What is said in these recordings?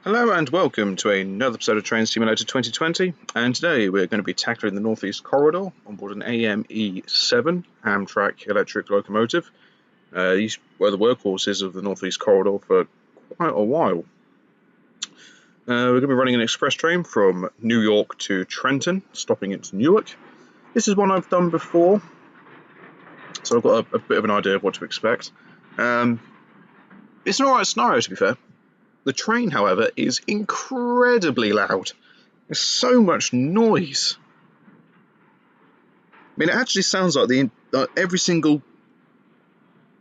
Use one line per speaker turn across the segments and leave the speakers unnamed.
Hello and welcome to another episode of Train Simulator 2020, and today we're going to be tackling the Northeast Corridor on board an AEM7 Amtrak electric locomotive. These were the workhorses of the Northeast Corridor for quite a while. We're going to be running an express train from New York to Trenton, stopping into Newark. This is one I've done before, so I've got a bit of an idea of what to expect. It's an alright scenario, to be fair. The train, however, is incredibly loud. There's so much noise. I mean, it actually sounds like every single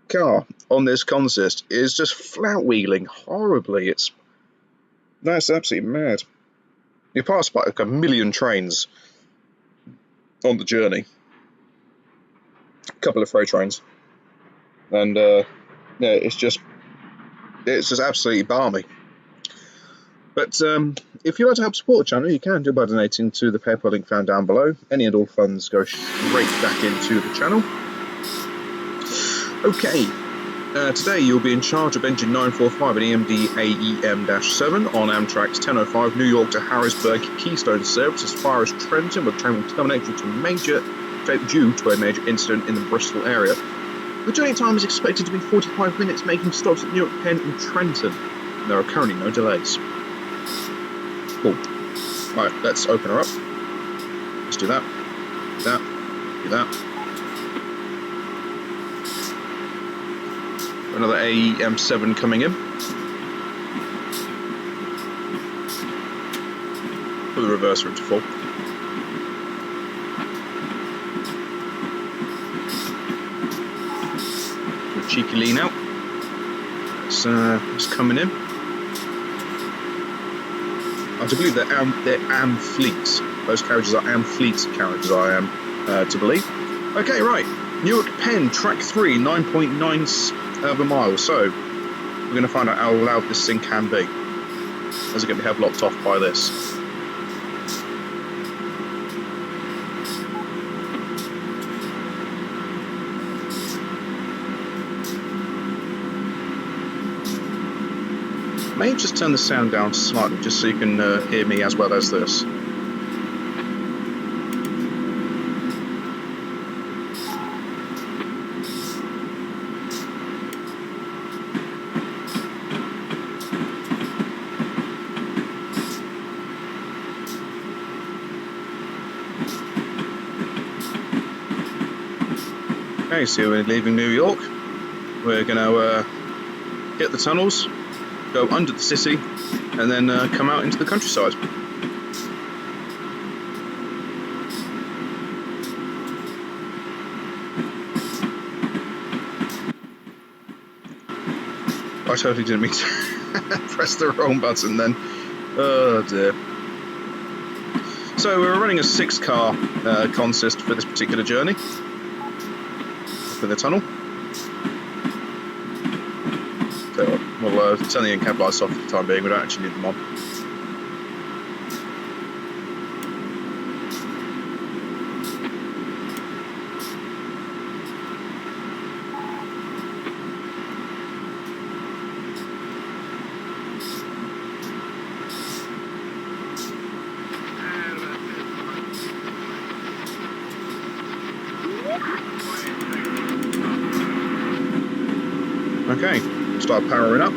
car on this consist is just flat-wheeling horribly. That's absolutely mad. You pass by like a million trains on the journey. A couple of freight trains. And, yeah, it's just absolutely balmy. But if you'd like to help support the channel, you can do by donating to the PayPal link found down below. Any and all funds go straight back into the channel. Okay, today you'll be in charge of engine 945 and EMD AEM7 on Amtrak's 1005 New York to Harrisburg Keystone service as far as Trenton, where the train will terminate due to a major incident in the Bristol area. The journey time is expected to be 45 minutes, making stops at Newark, Penn and Trenton. There are currently no delays. Cool. Right, let's open her up. Let's do that. Do that. Do that. Another AEM7 coming in. Put the reverser into full. Do a cheeky lean out. It's coming in. I believe they're AM fleets. Those carriages are AM fleets carriages, I am to believe. Okay, right. Newark Penn, track 3, 9.9 of a mile. So, we're going to find out how loud this thing can be. As it going to be blocked off by this. May just turn the sound down slightly, just so you can hear me as well as this. Okay, so we're leaving New York. We're going to hit the tunnels, go under the city, and then come out into the countryside. I totally didn't mean to press the wrong button then. Oh dear. So we're running a 6-car consist for this particular journey. For the tunnel. So we'll turn the in-cab lights off for the time being, we don't actually need them on. Okay, start powering up.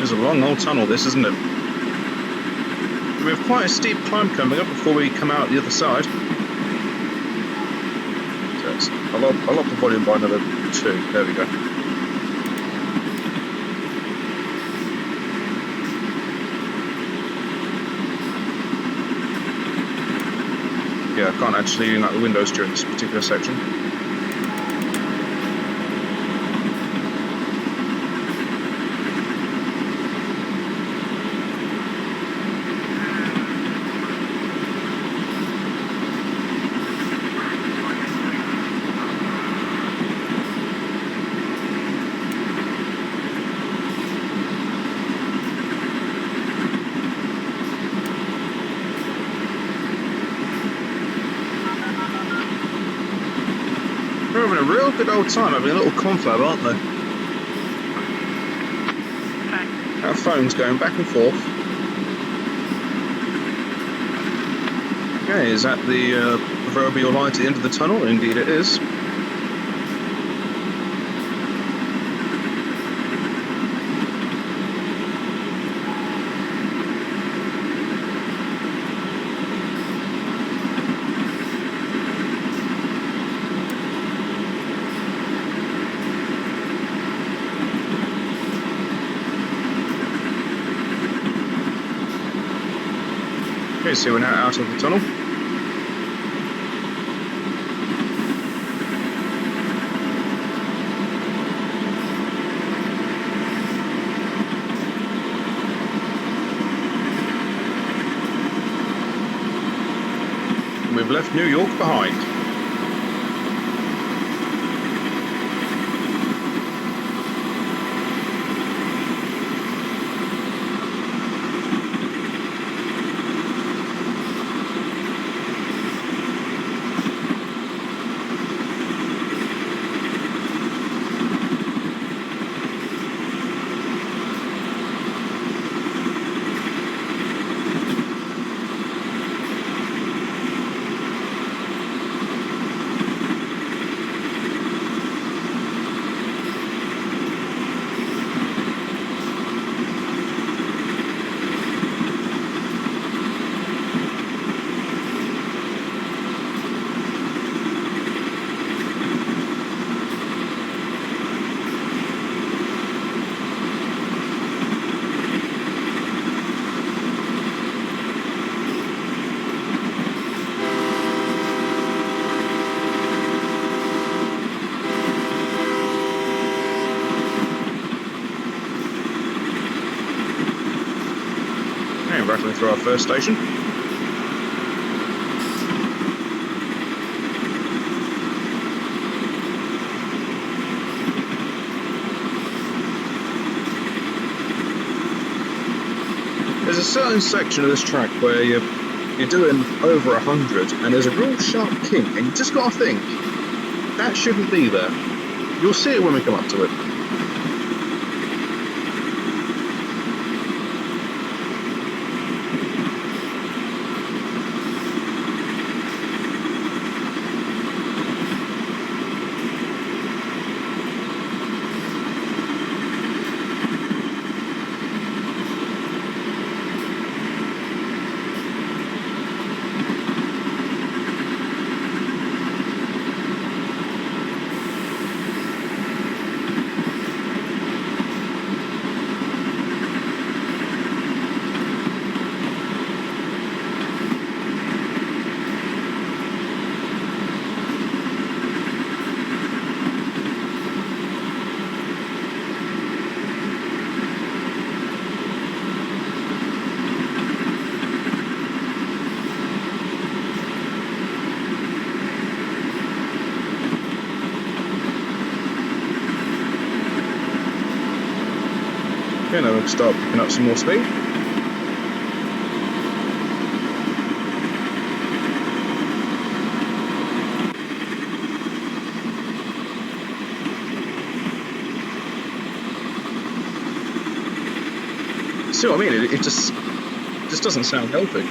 It's a long old tunnel, this, isn't it? We have quite a steep climb coming up before we come out the other side. So I'll up the volume by another 2. There we go. Yeah, I can't actually lean out the windows during this particular section. They're having a real good old time, having a little confab, aren't they? Our phone's going back and forth. Okay, is that the proverbial light at the end of the tunnel? Indeed it is. Okay, so we're now out of the tunnel. And we've left New York behind. Rattling through our first station. There's a certain section of this track where you're doing over 100 and there's a real sharp kink and you just got to think, that shouldn't be there. You'll see it when we come up to it. Okay, now we'll start picking up some more speed. See what I mean? It just doesn't sound healthy.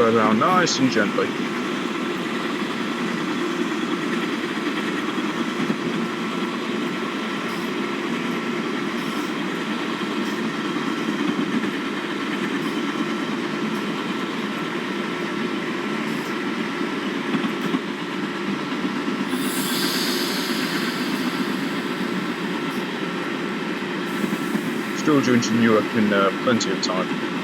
Slow down nice and gently. Still due into Newark in plenty of time.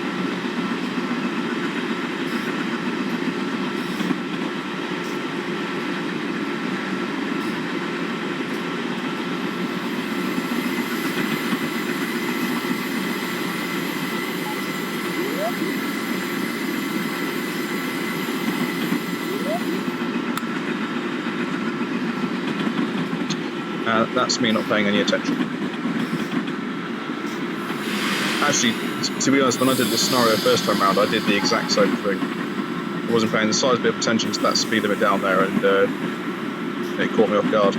That's me not paying any attention. Actually, to be honest, when I did this scenario first time round, I did the exact same thing. I wasn't paying the slightest bit of attention to that speed limit down there, and it caught me off guard.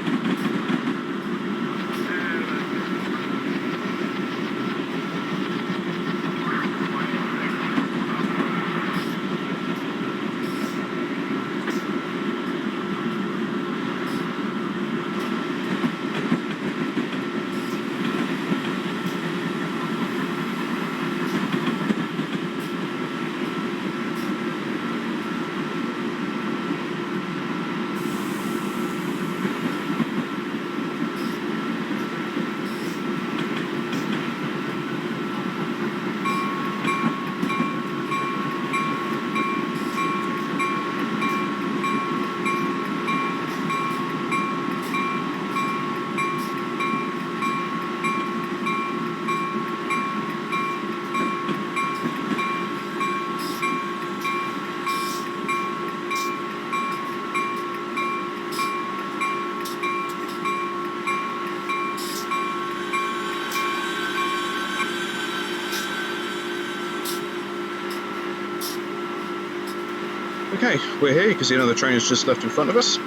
Okay, we're here. You can see another train has just left in front of us.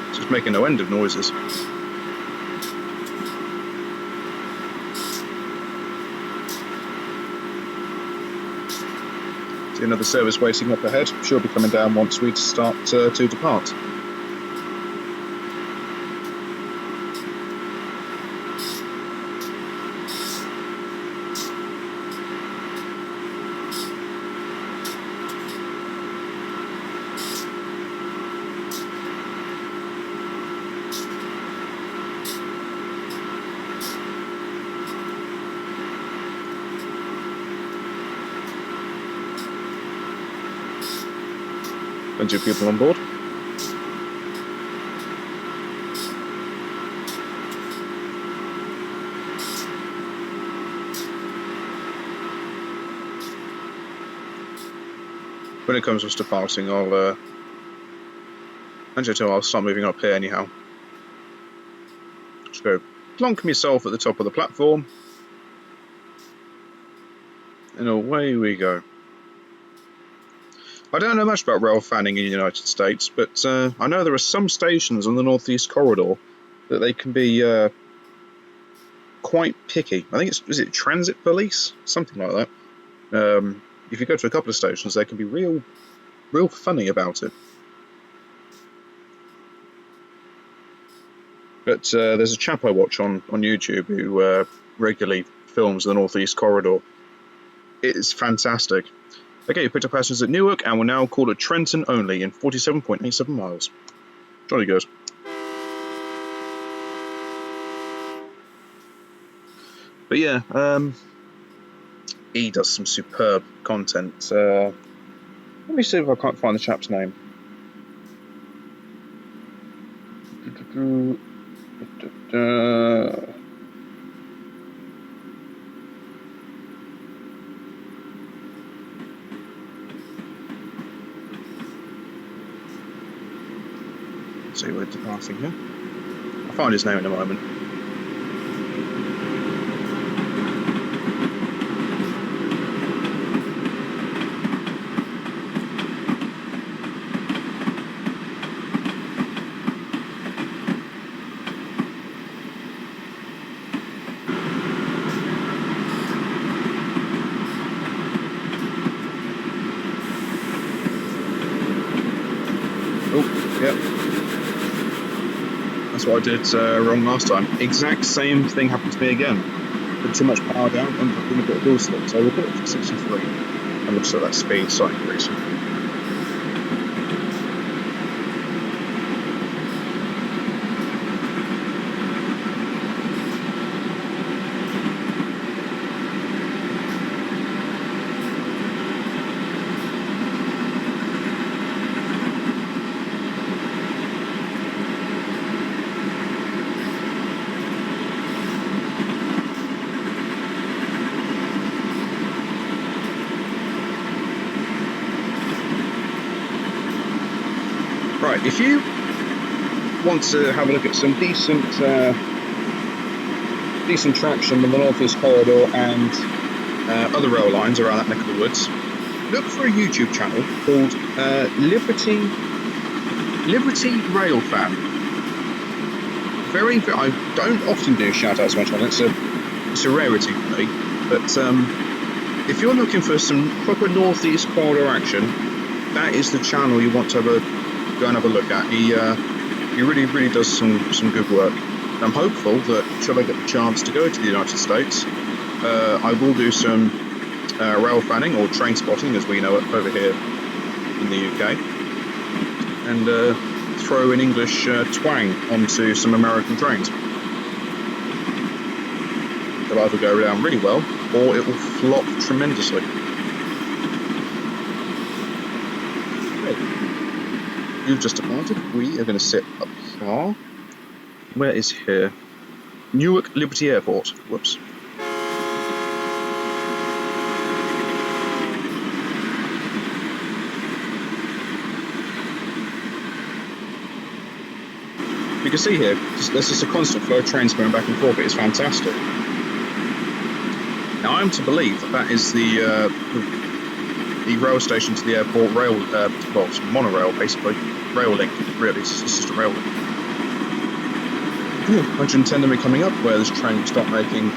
It's just making no end of noises. See another service waiting up ahead. She'll be coming down once we start to depart. Plenty of people on board. When it comes to departing, I'll start moving up here anyhow. Just go plonk myself at the top of the platform, and away we go. I don't know much about rail fanning in the United States, but I know there are some stations on the Northeast Corridor that they can be quite picky. I think is it transit police? Something like that. If you go to a couple of stations, they can be real funny about it. But there's a chap I watch on YouTube who regularly films the Northeast Corridor. It's fantastic. Okay, you picked up passengers at Newark and will now call at Trenton only in 47.87 miles. Jolly good. But yeah, he does some superb content. Let me see if I can't find the chap's name. See, we're departing here. I'll find his name in a moment. That's what I did wrong last time. Exact same thing happened to me again. Put too much power down, ended up doing a bit of wheel slip. So we'll put it to 63 and we'll set that speed slightly increasing. Right, if you want to have a look at some decent traction on the North East Corridor and other rail lines around that neck of the woods, look for a YouTube channel called Liberty Rail Fan. I don't often do shout-outs much on it, it's a rarity for me, but if you're looking for some proper North East Corridor action, that is the channel you want to go and have a look at. He really does some good work. And I'm hopeful that should I get the chance to go to the United States, I will do some rail fanning or train spotting, as we know it over here in the UK, and throw an English twang onto some American trains. They'll either go down really well or it will flop tremendously. You've just departed. We are going to sit up here. Where is here? Newark Liberty Airport. Whoops. You can see here, there's just a constant flow of trains going back and forth. It is fantastic. Now I'm to believe that is the rail station to the airport rail, well, it's monorail basically, rail link, really, it's just a rail link. Imagine Tendon coming up where this train will start making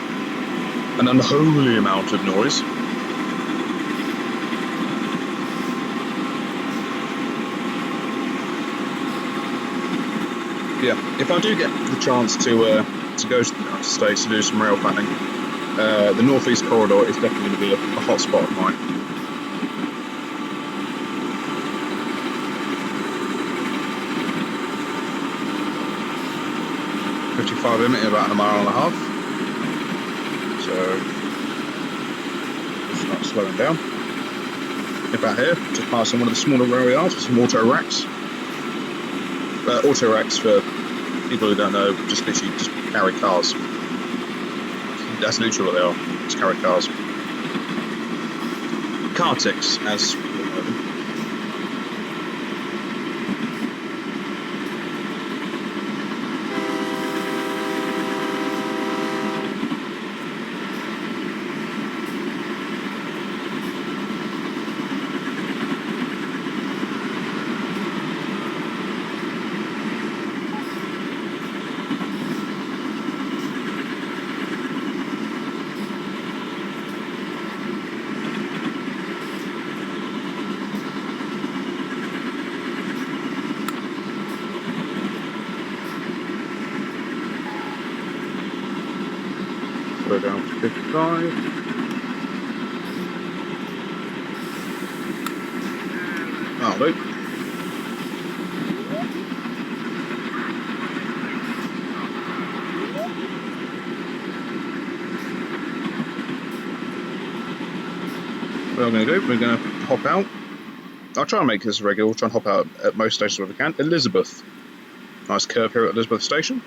an unholy amount of noise. Yeah, if I do get the chance to go to the United States to do some rail fanning, the North East Corridor is definitely going to be a hot spot of mine. Limit in about a mile and a half, so we'll start slowing down. About here, just passing one of the smaller rail yards with some auto racks. Auto racks, for people who don't know, just literally just carry cars. That's literally what they are, just carry cars. Car ticks, as we know them. Go down to 55. Oh, look. What I'm going to do, we're going to hop out. I'll try and make this regular. We'll try and hop out at most stations where we can. Elizabeth. Nice curve here at Elizabeth Station.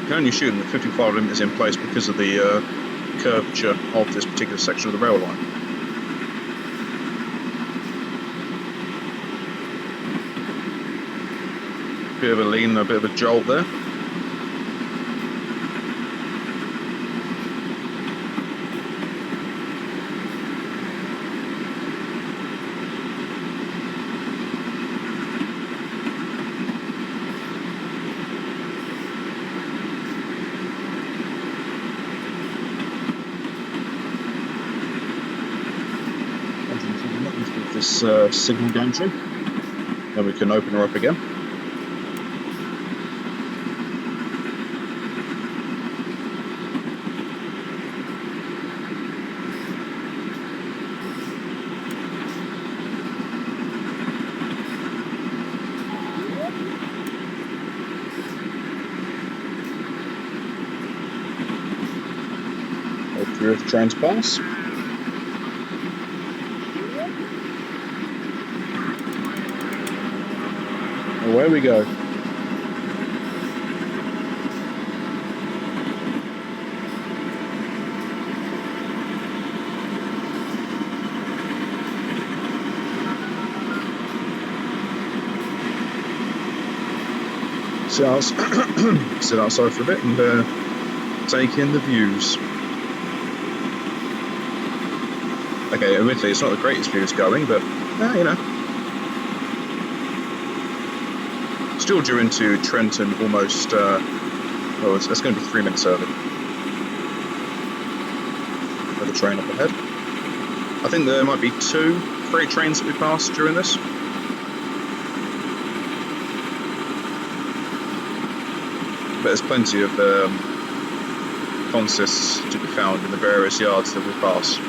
You can only assume that 55 limit is in place because of the curvature of this particular section of the rail line. Bit of a lean, a bit of a jolt there. this signal gantry. Then we can open her up again. Wait for the train to pass. Away we go. Sit outside for a bit and take in the views. Okay, admittedly it's not the greatest views going, but you know. Still due into Trenton almost, well, it's going to be 3 minutes early. With the train up ahead. I think there might be 2 freight trains that we pass during this. But there's plenty of consists to be found in the various yards that we pass.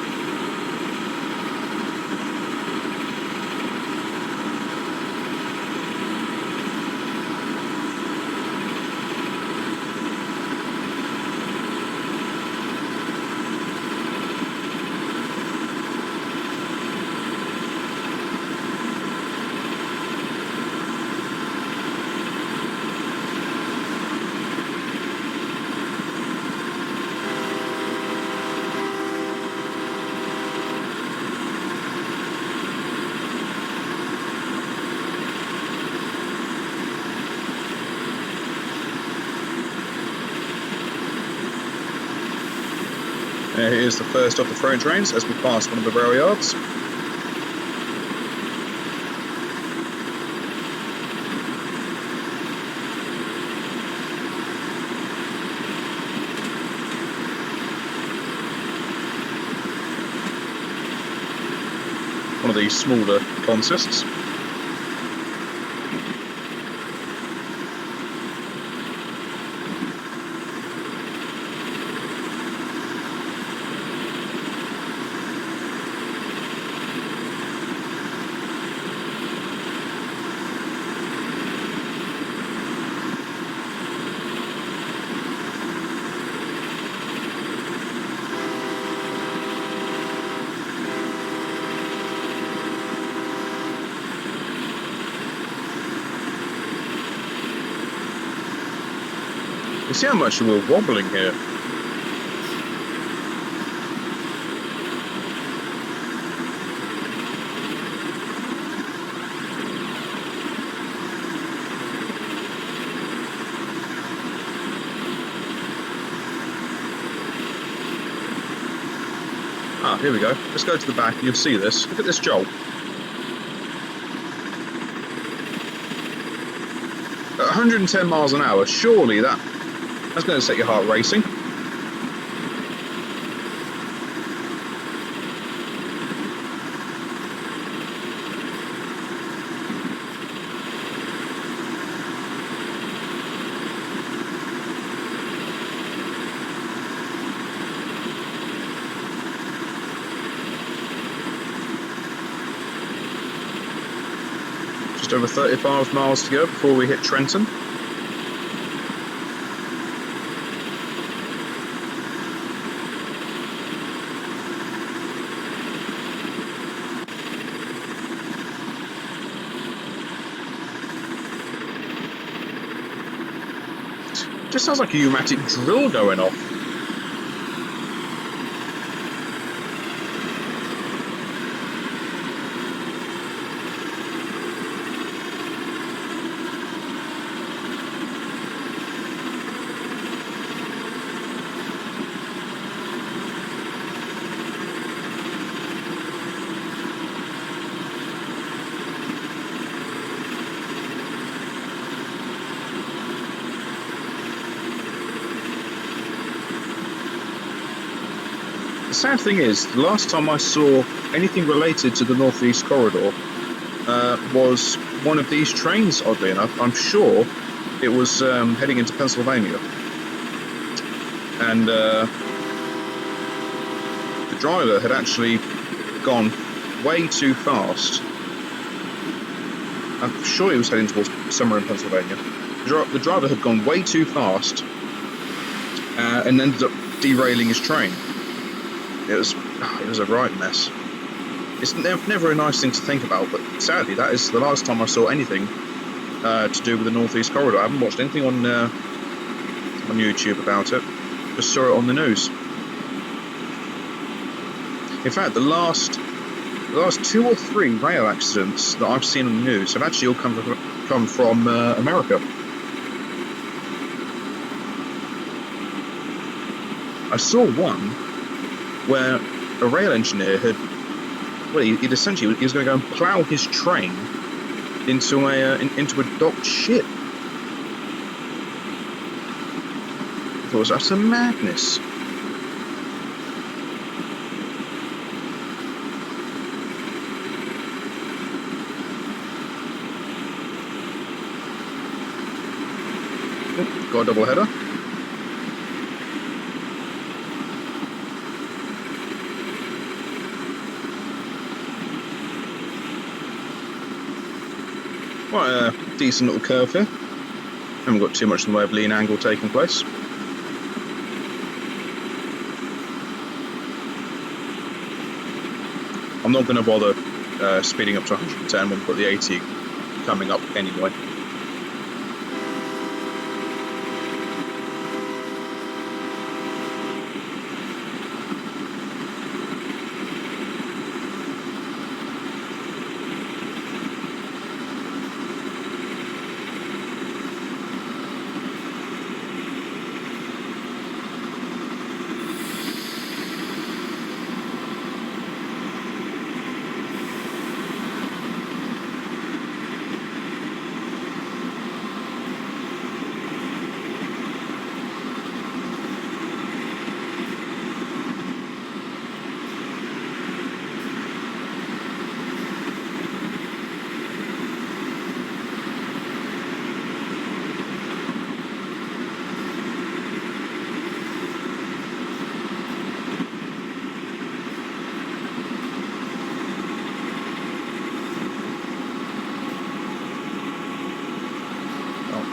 Here's the first of the freight trains as we pass one of the rail yards. One of these smaller consists. You see how much we're wobbling here? Ah, here we go. Let's go to the back and you'll see this. Look at this jolt. At 110 miles an hour, surely that's going to set your heart racing. Just over 35 miles to go before we hit Trenton. Just sounds like a pneumatic drill going off. The sad thing is, the last time I saw anything related to the Northeast Corridor was one of these trains, oddly enough. I'm sure it was heading into Pennsylvania. And the driver had actually gone way too fast. I'm sure he was heading towards somewhere in Pennsylvania. The driver had gone way too fast and ended up derailing his train. It was a right mess. It's never a nice thing to think about, but sadly that is the last time I saw anything to do with the Northeast Corridor. I haven't watched anything on YouTube about it. Just saw it on the news. In fact, the last 2 or 3 rail accidents that I've seen on the news have actually all come from America. I saw one where a rail engineer he'd essentially he was going to go and plough his train into a docked ship. I thought that's a madness. Oh, got a double header. Quite a decent little curve here. Haven't got too much in the way of lean angle taking place. I'm not going to bother speeding up to 110 when we've got the 80 coming up anyway.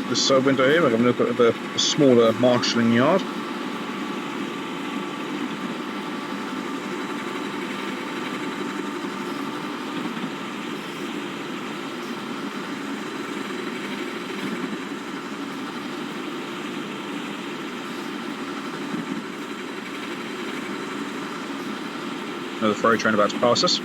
This window here, we're going to look at the smaller marshalling yard. Another freight train about to pass us.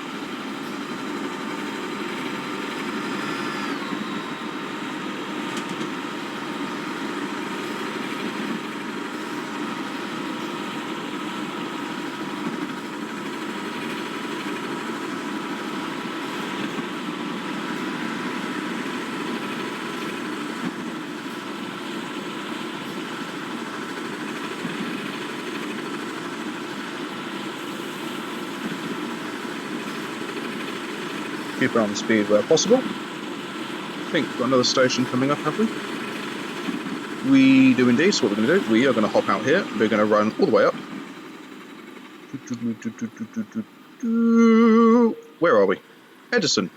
Keep on speed where possible. I think we've got another station coming up, have we? We do indeed, so what we're going to do, we are going to hop out here, we're going to run all the way up. Where are we? Edison.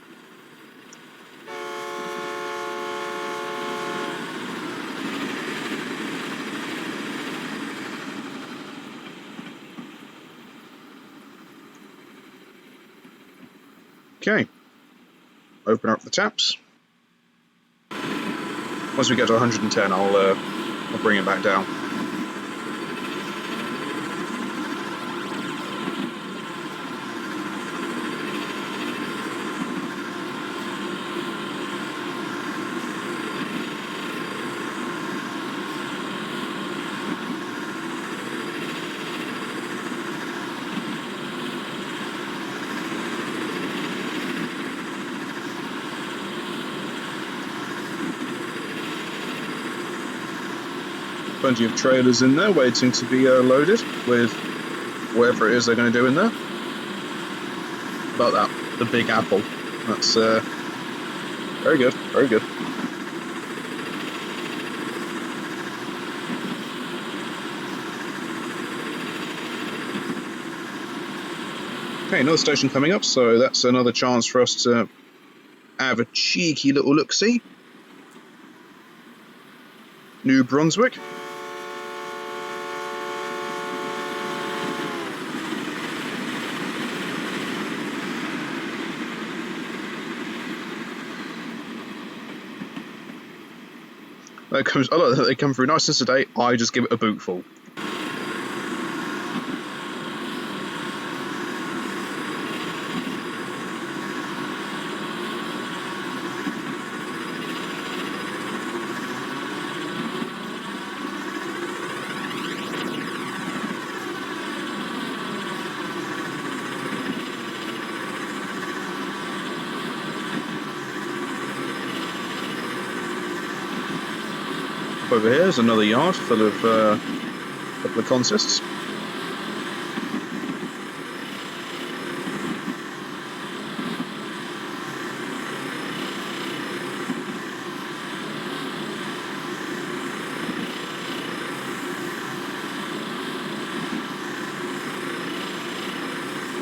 Okay. Open up the taps. Once we get to 110, I'll bring it back down. Plenty of trailers in there waiting to be loaded with whatever it is they're going to do in there. About that, the Big Apple. That's very good, very good. Okay, another station coming up, so that's another chance for us to have a cheeky little look-see. New Brunswick. I like that they come through nice and sedate. I just give it a bootful. Over here is another yard full of a couple of consists.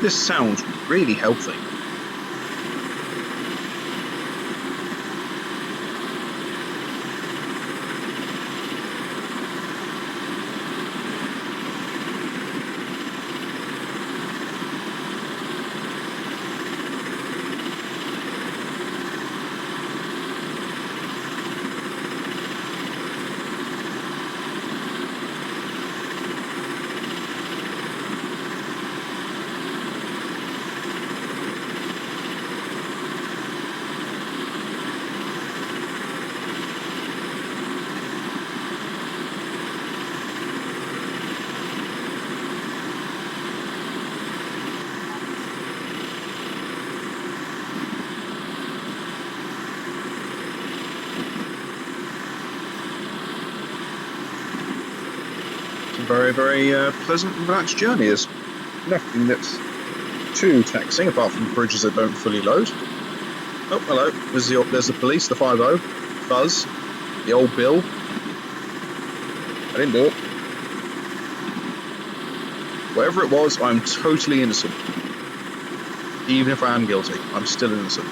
This sounds really healthy. Very, very pleasant and relaxed journey. There's nothing that's too taxing apart from bridges that don't fully load. Oh, hello. There's the police, the 5-0, Fuzz, the old Bill. I didn't do it. Whatever it was, I'm totally innocent. Even if I am guilty, I'm still innocent.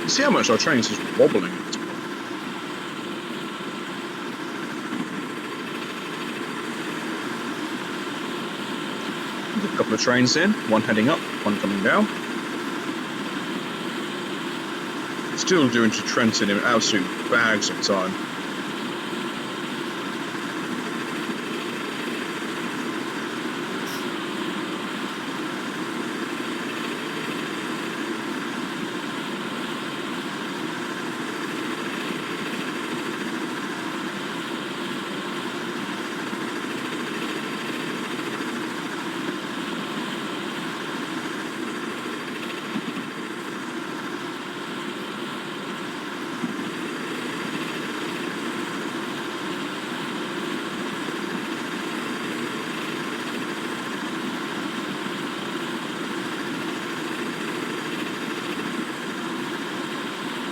See how much our train's just wobbling at this point. A couple of trains in, one heading up, one coming down. Still doing to Trenton in absolute bags of time.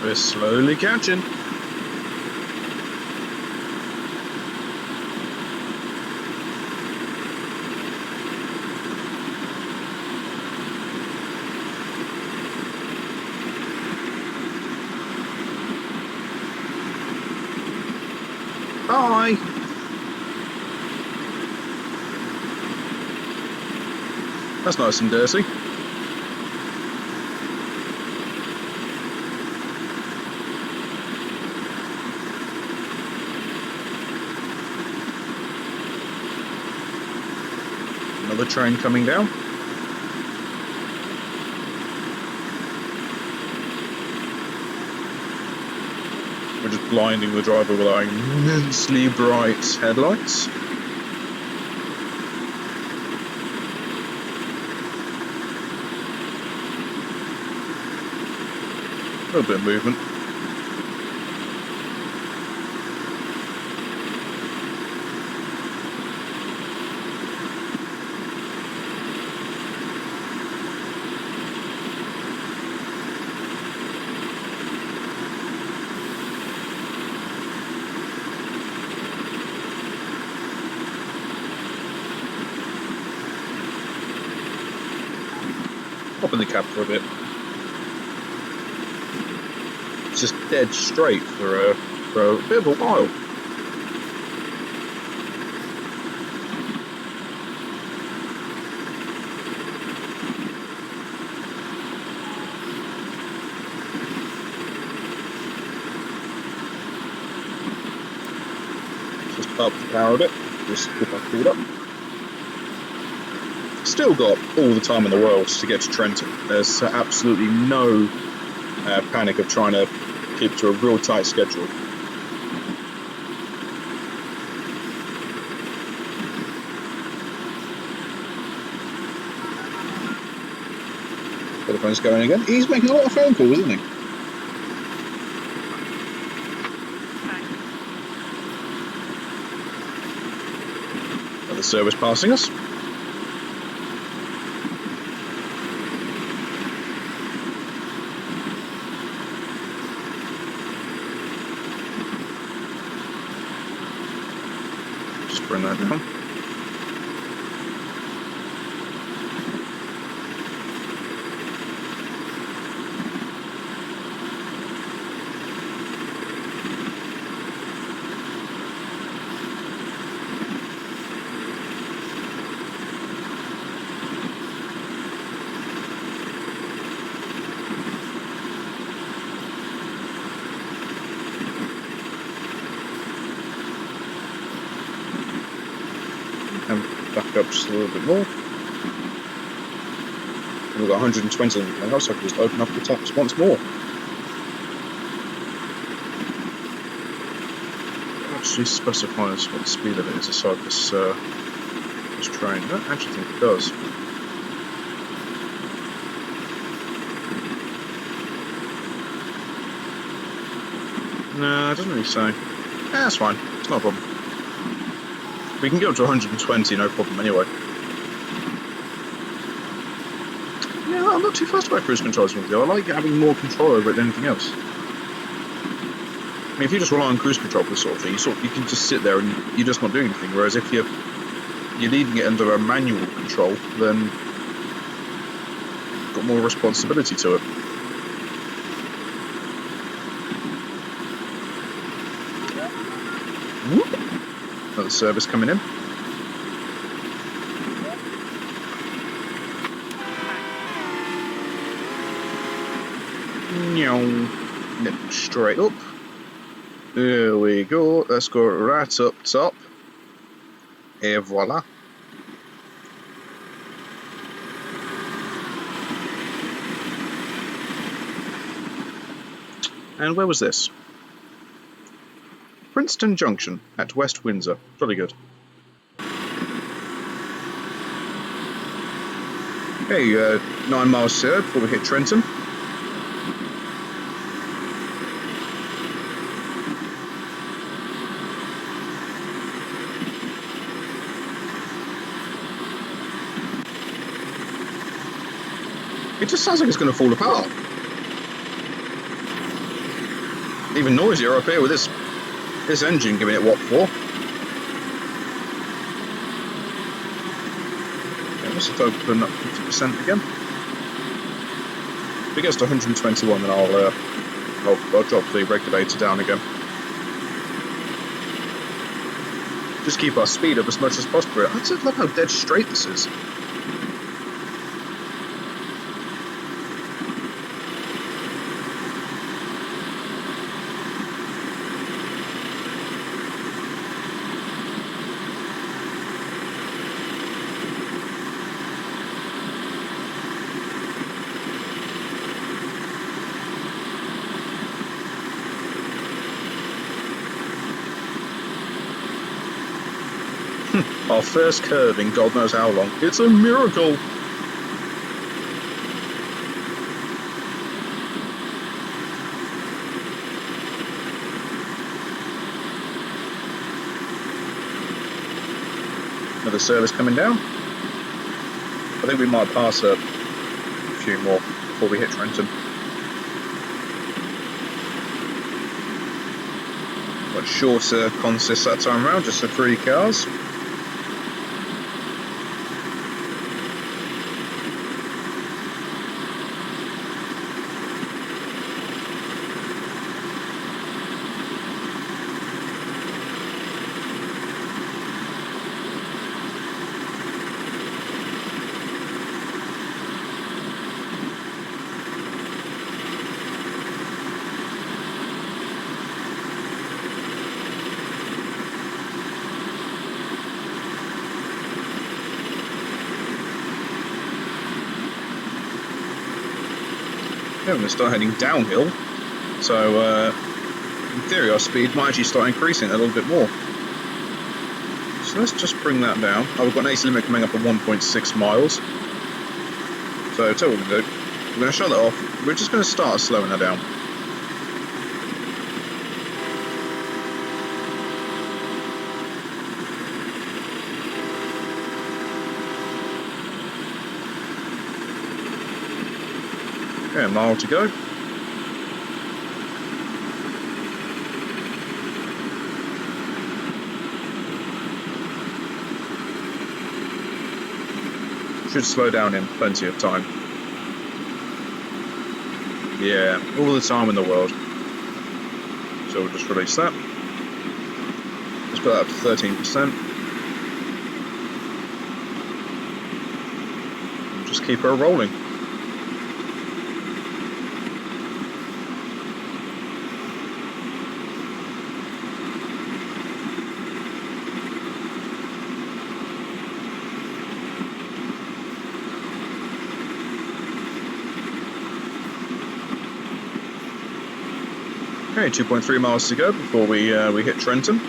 We're slowly catching. Bye. That's nice and dirty. Another train coming down. We're just blinding the driver with our immensely bright headlights. A little bit of movement. Pop in the cab for a bit. It's just dead straight for a bit of a while. Just up the power a bit, just get that pulled up. Still got all the time in the world to get to Trenton. There's absolutely no panic of trying to keep to a real tight schedule. Telephone's going again. He's making a lot of phone calls, isn't he? Another service passing us. Bring that down. And back up just a little bit more. And we've got 120 on the house, so I can just open up the taps once more. It actually specifies what the speed of it is aside this train. I don't actually think it does. No, it doesn't really say. Yeah, that's fine. It's not a problem. We can get up to 120, no problem anyway. Yeah, I'm not too fussed about cruise control as well. I like having more control over it than anything else. I mean, if you just rely on cruise control for this sort of thing, you can just sit there and you're just not doing anything. Whereas if you're leaving it under a manual control, then you've got more responsibility to it. Another service coming in. Nip straight up. There we go. Let's go right up top. Et voila. And where was this? Princeton Junction at West Windsor. Jolly good. Okay, 9 miles here before we hit Trenton. It just sounds like it's going to fall apart. Even noisier up here with this engine giving it what for. Okay, let's just open up 50% again. If it gets to 121, then I'll drop the regulator down again. Just keep our speed up as much as possible. I just love how dead straight this is. Our first curve in God knows how long. It's a miracle! Another service coming down. I think we might pass a few more before we hit Trenton. Much shorter consist that time around, just the 3 cars. Yeah, we're going to start heading downhill, so in theory our speed might actually start increasing a little bit more. So let's just bring that down. Oh, we've got an AC limit coming up at 1.6 miles. So tell you what we're going to do. We're going to shut that off. We're just going to start slowing that down. Okay, a mile to go. Should slow down in plenty of time. Yeah, all the time in the world. So we'll just release that. Let's put that up to 13%. And just keep her rolling. Okay, 2.3 miles to go before we hit Trenton.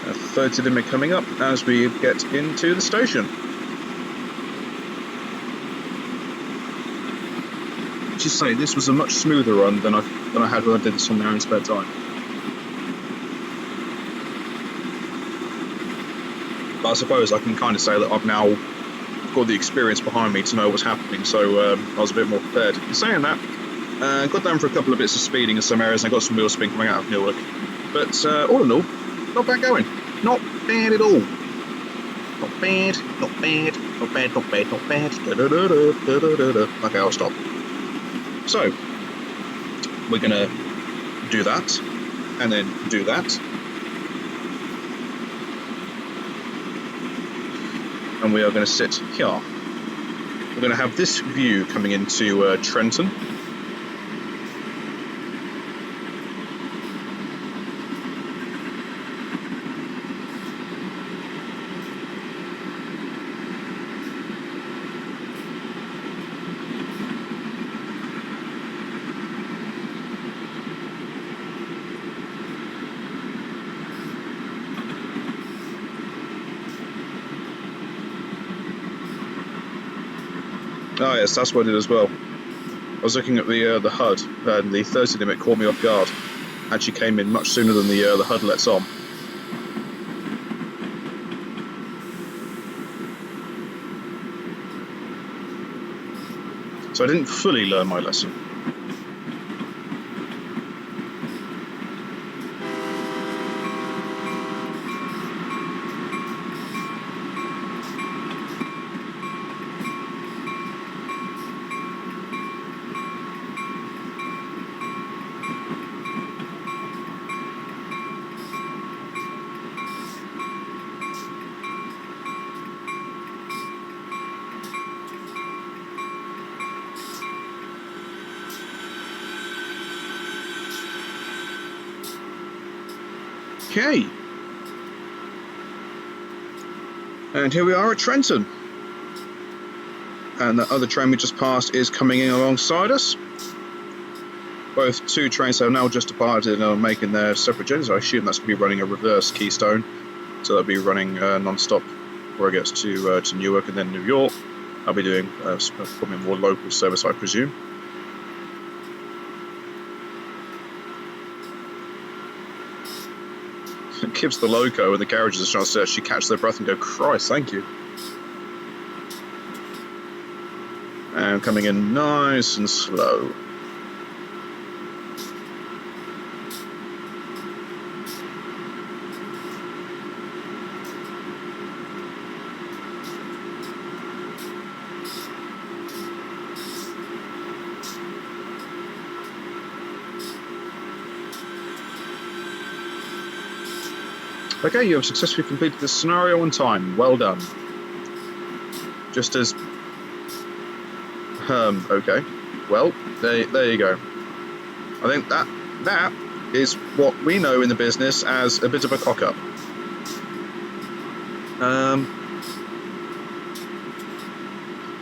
A 30 limit coming up as we get into the station. Just say this was a much smoother run than I had when I did this on my own spare time. But I suppose I can kind of say that I've now got the experience behind me to know what's happening, so I was a bit more prepared. In saying that, got down for a couple of bits of speeding in some areas and I got some wheel spin coming out of Newark. But all in all, not bad going. Not bad at all. Not bad, not bad, not bad, not bad, not bad. Okay, I'll stop. So, we're going to do that, and then do that. And we are going to sit here. We're going to have this view coming into Trenton. Oh yes, that's what I did as well. I was looking at the HUD, and the 30 limit caught me off guard. Actually came in much sooner than the HUD lets on. So I didn't fully learn my lesson. Okay. And here we are at Trenton. And the other train we just passed is coming in alongside us. Both two trains have now just departed and are making their separate journeys. I assume that's going to be running a reverse Keystone, so they'll be running non-stop before it gets to Newark and then New York. I'll be doing probably more local service, I presume. It gives the loco and the carriages a chance to actually catch their breath and go, Christ, thank you. And coming in nice and slow. Okay, you have successfully completed this scenario on time. Well done. Just as... okay. Well, there you go. I think that is what we know in the business as a bit of a cock-up.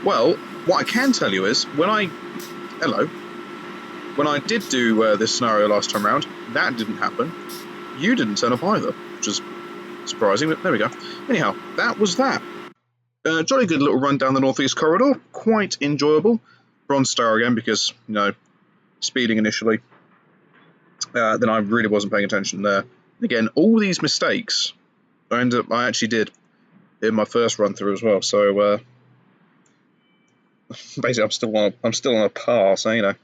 Well, what I can tell you is, when I did do this scenario last time around, that didn't happen. You didn't turn up either, which is surprising, but there we go. Anyhow, that was that. Jolly good little run down the Northeast Corridor. Quite enjoyable. Bronze star again because, you know, speeding initially. Then I really wasn't paying attention there. Again, all these mistakes I actually did in my first run through as well. So basically, I'm still on a par. So you know,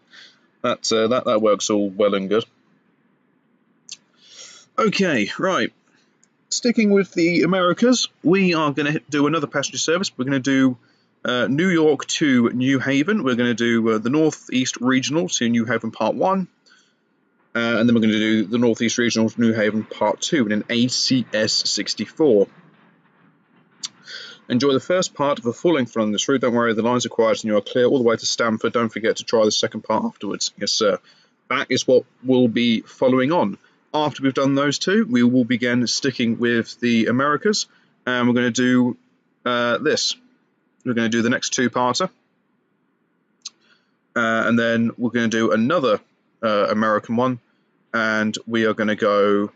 that works all well and good. Okay, right. Sticking with the Americas, we are going to do another passenger service. We're going to do New York to New Haven. We're going to do the Northeast Regional to New Haven Part 1. And then we're going to do the Northeast Regional to New Haven Part 2 in an ACS-64. Enjoy the first part of a full-length run on this route. Don't worry, the lines are quiet and you are clear all the way to Stamford. Don't forget to try the second part afterwards. Yes, sir. That is what we'll be following on. After we've done those two, we will begin sticking with the Americas, and we're going to do this. We're going to do the next two-parter, and then we're going to do another American one, and we are going to go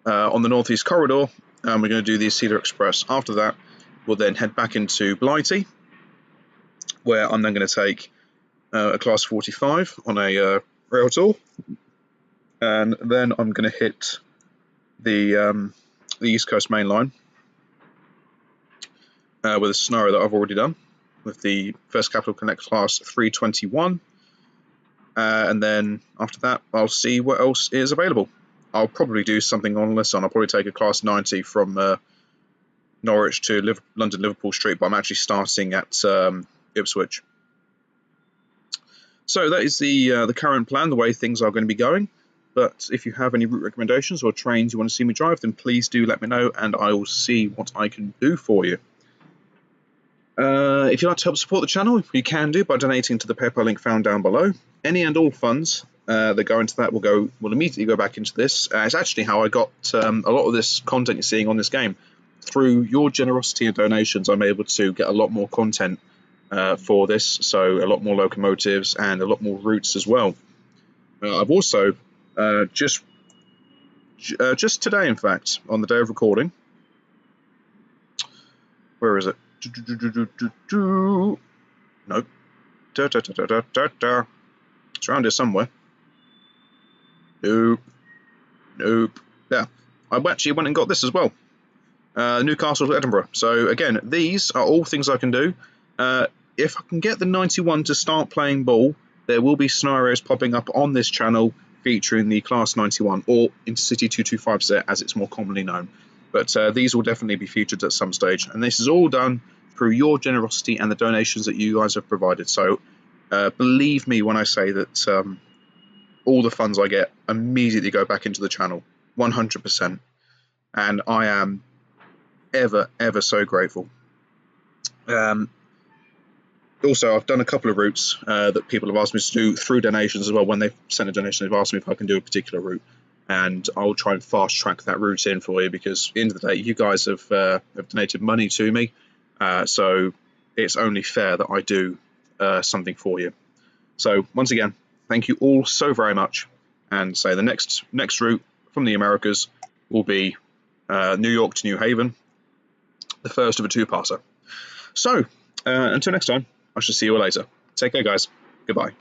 on the Northeast Corridor, and we're going to do the Cedar Express. After that, we'll then head back into Blighty, where I'm then going to take a Class 45 on a rail tour. And then I'm going to hit the East Coast Main Line with a scenario that I've already done with the First Capital Connect Class 321. And then after that, I'll see what else is available. I'll probably do something on this one. I'll probably take a Class 90 from Norwich to London Liverpool Street, but I'm actually starting at Ipswich. So that is the current plan, the way things are going to be going. But if you have any route recommendations or trains you want to see me drive, then please do let me know and I will see what I can do for you. If you'd like to help support the channel, you can do by donating to the PayPal link found down below. Any and all funds that go into that will immediately go back into this. It's actually how I got a lot of this content you're seeing on this game. Through your generosity and donations, I'm able to get a lot more content for this, so a lot more locomotives and a lot more routes as well. I've also just today, in fact, on the day of recording. Where is it? Nope. It's around here somewhere. Nope. Yeah, I actually went and got this as well. Newcastle to Edinburgh. So again, these are all things I can do. If I can get the 91 to start playing ball, there will be scenarios popping up on this channel featuring the Class 91 or Intercity 225 set as it's more commonly known. But these will definitely be featured at some stage. And this is all done through your generosity and the donations that you guys have provided. So believe me when I say that all the funds I get immediately go back into the channel, 100%. And I am ever so grateful. Also, I've done a couple of routes that people have asked me to do through donations as well. When they've sent a donation, they've asked me if I can do a particular route. and I'll try and fast track that route in for you, because at the end of the day, you guys have donated money to me, so it's only fair that I do something for you. So once again, thank you all so very much, and say the next route from the Americas will be New York to New Haven, the first of a two-parter. So until next time, I shall see you all later. Take care, guys. Goodbye.